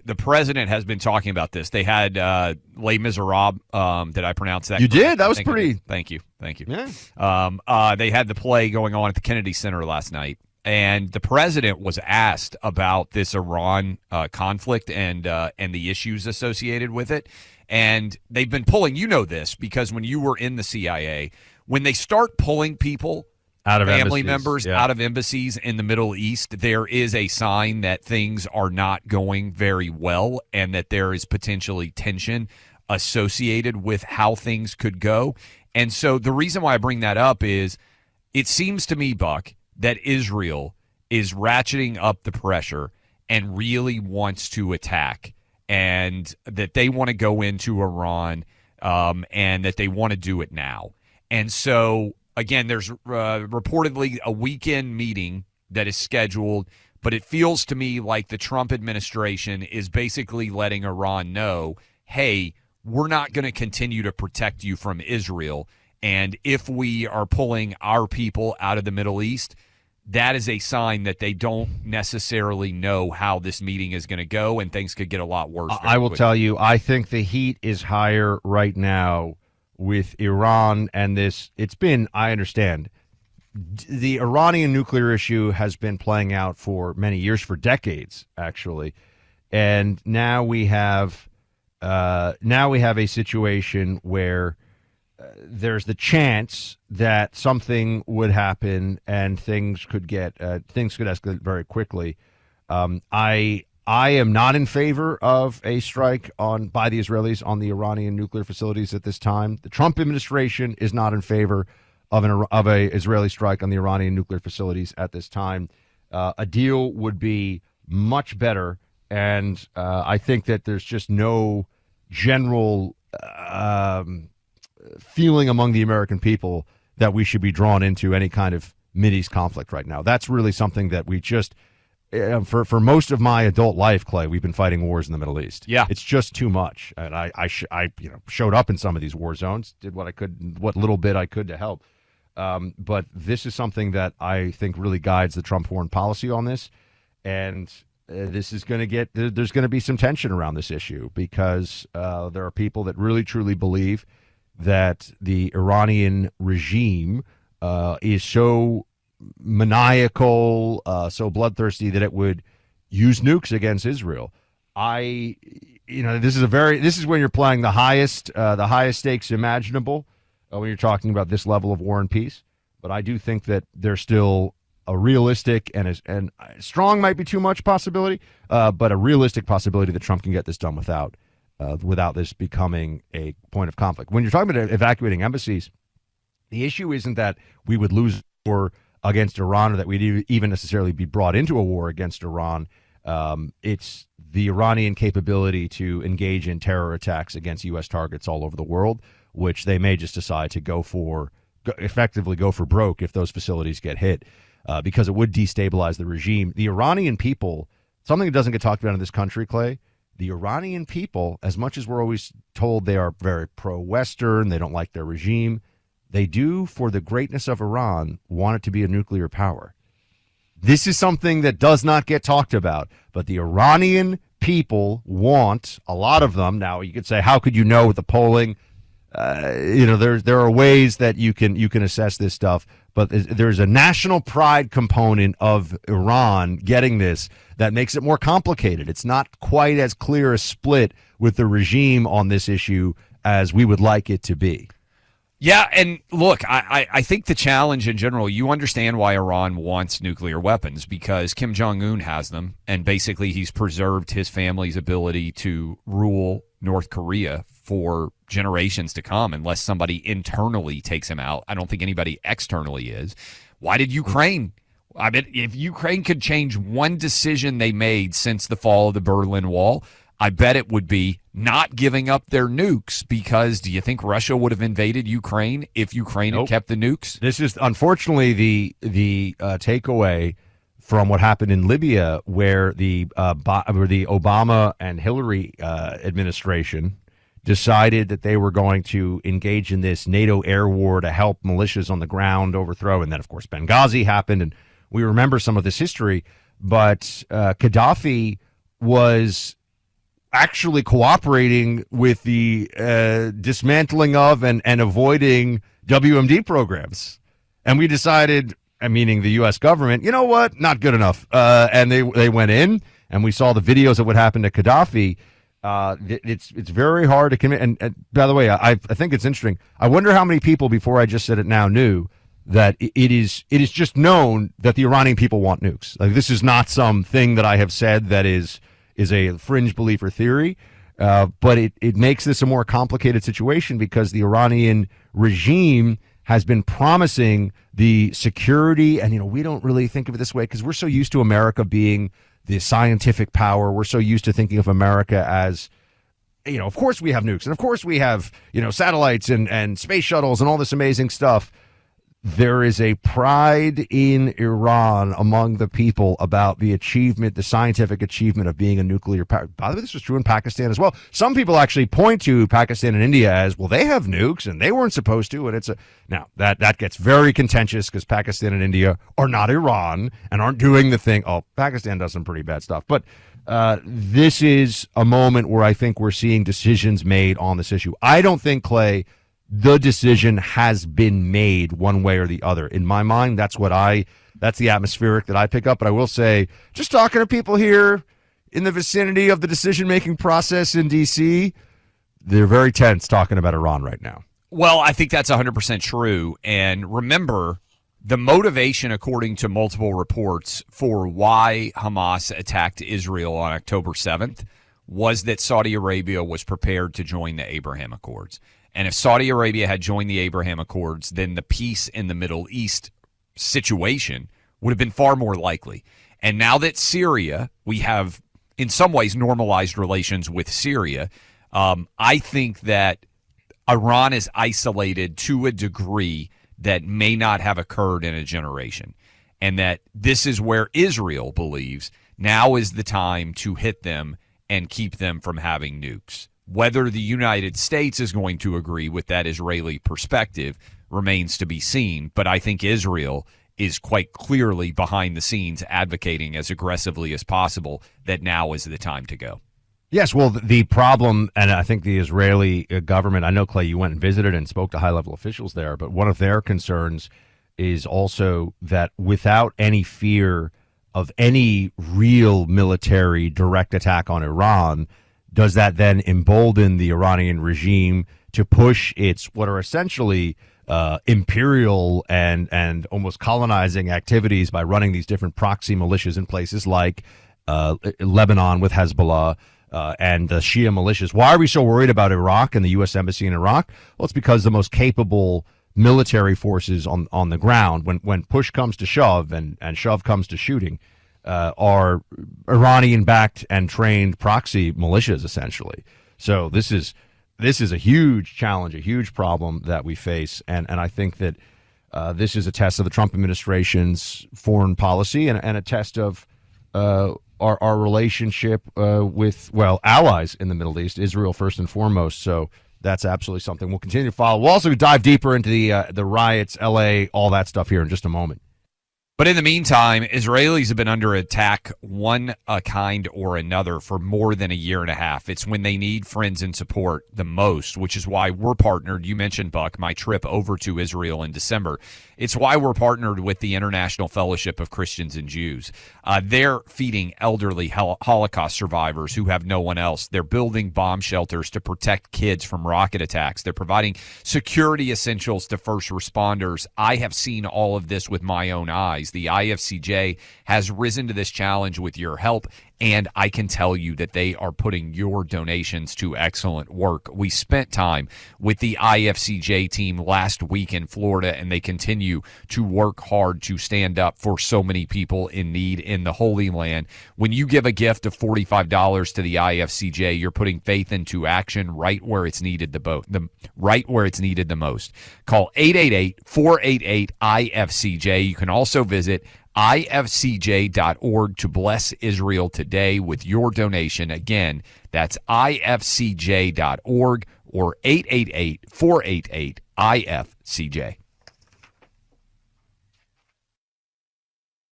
the president has been talking about this. They had Les Miserables. Did I pronounce that? You correct? did. That was pretty. Thank you. Yeah. They had the play going on at the Kennedy Center last night, and the president was asked about this Iran conflict and the issues associated with it. And they've been pulling. You know this because when you were in the CIA, when they start pulling people Out of family embassies, members yeah. out of embassies in the Middle East, there is a sign that things are not going very well and that there is potentially tension associated with how things could go. And so the reason why I bring that up is it seems to me, Buck, that Israel is ratcheting up the pressure and really wants to attack, and that they want to go into Iran and that they want to do it now. And so, again, there's reportedly a weekend meeting that is scheduled, but it feels to me like the Trump administration is basically letting Iran know, hey, we're not going to continue to protect you from Israel. And if we are pulling our people out of the Middle East, that is a sign that they don't necessarily know how this meeting is going to go, and things could get a lot worse. I will tell you, I think the heat is higher right now with Iran and this. It's been, I understand, the Iranian nuclear issue has been playing out for many years, for decades, actually. And now we have a situation where there's the chance that something would happen and things could escalate very quickly. I am not in favor of a strike by the Israelis on the Iranian nuclear facilities at this time. The Trump administration is not in favor of a Israeli strike on the Iranian nuclear facilities at this time. A deal would be much better, and I think that there's just no general feeling among the American people that we should be drawn into any kind of Mideast conflict right now. That's really something that we just, for most of my adult life, Clay, we've been fighting wars in the Middle East. Yeah, it's just too much. And I showed up in some of these war zones, did what I could, what little bit I could to help. But this is something that I think really guides the Trump foreign policy on this. And this is going to there's going to be some tension around this issue because there are people that really, truly believe that the Iranian regime is so maniacal, so bloodthirsty that it would use nukes against Israel. This is when you're playing the highest stakes imaginable when you're talking about this level of war and peace. But I do think that there's still a realistic and strong might be too much possibility, but a realistic possibility that Trump can get this done without this becoming a point of conflict. When you're talking about evacuating embassies, the issue isn't that we would lose a war against Iran or that we'd even necessarily be brought into a war against Iran. It's the Iranian capability to engage in terror attacks against U.S. targets all over the world, which they may just decide to effectively go for broke if those facilities get hit, because it would destabilize the regime. The Iranian people, something that doesn't get talked about in this country, Clay, the Iranian people, as much as we're always told they are very pro-Western, they don't like their regime, they do, for the greatness of Iran, want it to be a nuclear power. This is something that does not get talked about, but the Iranian people want, a lot of them, now you could say, how could you know with the polling? There are ways that you can assess this stuff, but there's a national pride component of Iran getting this that makes it more complicated. It's not quite as clear a split with the regime on this issue as we would like it to be. Yeah, and look, I think the challenge in general, you understand why Iran wants nuclear weapons, because Kim Jong-un has them, and basically he's preserved his family's ability to rule North Korea for generations to come unless somebody internally takes him out. I don't think anybody externally is. Why did Ukraine? I mean, if Ukraine could change one decision they made since the fall of the Berlin Wall, I bet it would be not giving up their nukes, because do you think Russia would have invaded Ukraine if Ukraine had kept the nukes? This is unfortunately the takeaway from what happened in Libya, where the Obama and Hillary administration decided that they were going to engage in this NATO air war to help militias on the ground overthrow. And then, of course, Benghazi happened, and we remember some of this history. But Gaddafi was actually cooperating with the dismantling of and avoiding WMD programs. And we decided, meaning the U.S. government, you know what, not good enough. And they went in, and we saw the videos of what happened to Gaddafi. It's very hard to commit. And by the way, I think it's interesting. I wonder how many people, before I just said it now, knew that it is just known that the Iranian people want nukes. Like, this is not something that I have said that is a fringe belief or theory, but it makes this a more complicated situation because the Iranian regime has been promising the security, and we don't really think of it this way because we're so used to America being the scientific power. We're so used to thinking of America as, of course we have nukes, and of course we have satellites and space shuttles and all this amazing stuff. There is a pride in Iran among the people about the achievement, the scientific achievement of being a nuclear power. By the way, this was true in Pakistan as well. Some people actually point to Pakistan and India as, well, they have nukes and they weren't supposed to. And now that gets very contentious because Pakistan and India are not Iran and aren't doing the thing. Oh, Pakistan does some pretty bad stuff. But this is a moment where I think we're seeing decisions made on this issue. I don't think, Clay, the decision has been made one way or the other. In my mind, that's the atmospheric that I pick up. But I will say, just talking to people here in the vicinity of the decision-making process in D.C., they're very tense talking about Iran right now. Well, I think that's 100% true. And remember, the motivation, according to multiple reports, for why Hamas attacked Israel on October 7th was that Saudi Arabia was prepared to join the Abraham Accords. And if Saudi Arabia had joined the Abraham Accords, then the peace in the Middle East situation would have been far more likely. And now that Syria, we have in some ways normalized relations with Syria, I think that Iran is isolated to a degree that may not have occurred in a generation. And that this is where Israel believes now is the time to hit them and keep them from having nukes. Whether the United States is going to agree with that Israeli perspective remains to be seen, but I think Israel is quite clearly behind the scenes advocating as aggressively as possible that now is the time to go. Yes, well, the problem, and I think the Israeli government, I know, Clay, you went and visited and spoke to high-level officials there, but one of their concerns is also that without any fear of any real military direct attack on Iran, does that then embolden the Iranian regime to push its what are essentially imperial and almost colonizing activities by running these different proxy militias in places like Lebanon with Hezbollah and the Shia militias? Why are we so worried about Iraq and the U.S. Embassy in Iraq? Well, it's because the most capable military forces on the ground, when push comes to shove and shove comes to shooting, are Iranian-backed and trained proxy militias, essentially. So this is a huge challenge, a huge problem that we face, and I think that this is a test of the Trump administration's foreign policy and a test of our relationship with, allies in the Middle East, Israel first and foremost. So that's absolutely something we'll continue to follow. We'll also dive deeper into the riots, L.A., all that stuff here in just a moment. But in the meantime, Israelis have been under attack one kind or another for more than a year and a half. It's when they need friends and support the most, which is why we're partnered. You mentioned, Buck, my trip over to Israel in December. It's why we're partnered with the International Fellowship of Christians and Jews. They're feeding elderly Holocaust survivors who have no one else. They're building bomb shelters to protect kids from rocket attacks. They're providing security essentials to first responders. I have seen all of this with my own eyes. The IFCJ has risen to this challenge with your help, and I can tell you that they are putting your donations to excellent work. We spent time with the IFCJ team last week in Florida, and they continue to work hard to stand up for so many people in need in the Holy Land. When you give a gift of $45 to the IFCJ, you're putting faith into action right where it's needed right where it's needed the most. Call 888-488-IFCJ. You can also visit ifcj.org to bless Israel today with your donation. Again, that's ifcj.org or 888-488-IFCJ.